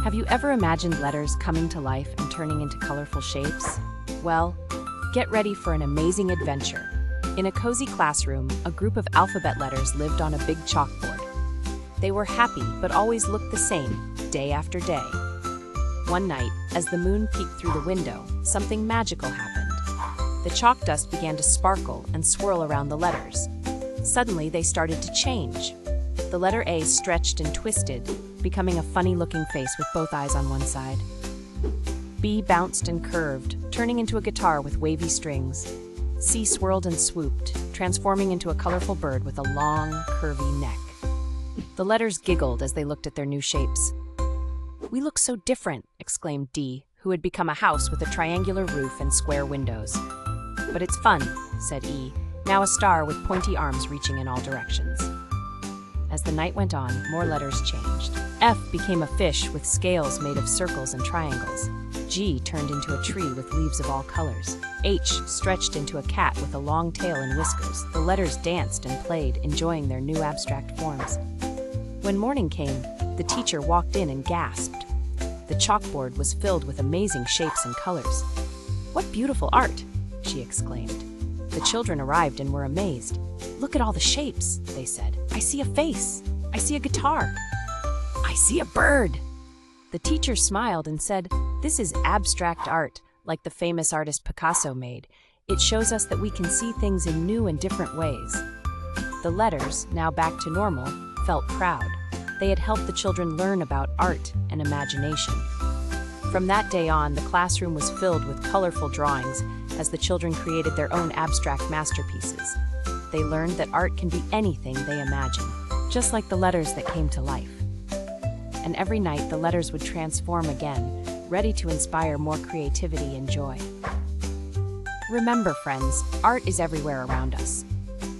Have you ever imagined letters coming to life and turning into colorful shapes? Well, get ready for an amazing adventure. In a cozy classroom, a group of alphabet letters lived on a big chalkboard. They were happy but always looked the same, day after day. One night, as the moon peeked through the window, something magical happened. The chalk dust began to sparkle and swirl around the letters. Suddenly, they started to change. The letter A stretched and twisted, becoming a funny-looking face with both eyes on one side. B bounced and curved, turning into a guitar with wavy strings. C swirled and swooped, transforming into a colorful bird with a long, curvy neck. The letters giggled as they looked at their new shapes. "We look so different," exclaimed D, who had become a house with a triangular roof and square windows. "But it's fun," said E, now a star with pointy arms reaching in all directions. As the night went on, more letters changed. F became a fish with scales made of circles and triangles. G turned into a tree with leaves of all colors. H stretched into a cat with a long tail and whiskers. The letters danced and played, enjoying their new abstract forms. When morning came, the teacher walked in and gasped. The chalkboard was filled with amazing shapes and colors. "What beautiful art!" she exclaimed. The children arrived and were amazed. "Look at all the shapes," they said. "I see a face. I see a guitar. I see a bird." The teacher smiled and said, "This is abstract art, like the famous artist Picasso made. It shows us that we can see things in new and different ways." The letters, now back to normal, felt proud. They had helped the children learn about art and imagination. From that day on, the classroom was filled with colorful drawings as the children created their own abstract masterpieces. They learned that art can be anything they imagine, just like the letters that came to life. And every night, the letters would transform again, ready to inspire more creativity and joy. Remember, friends, art is everywhere around us.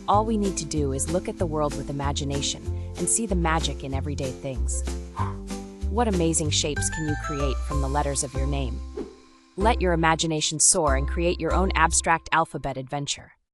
All we need to do is look at the world with imagination and see the magic in everyday things. What amazing shapes can you create from the letters of your name? Let your imagination soar and create your own abstract alphabet adventure.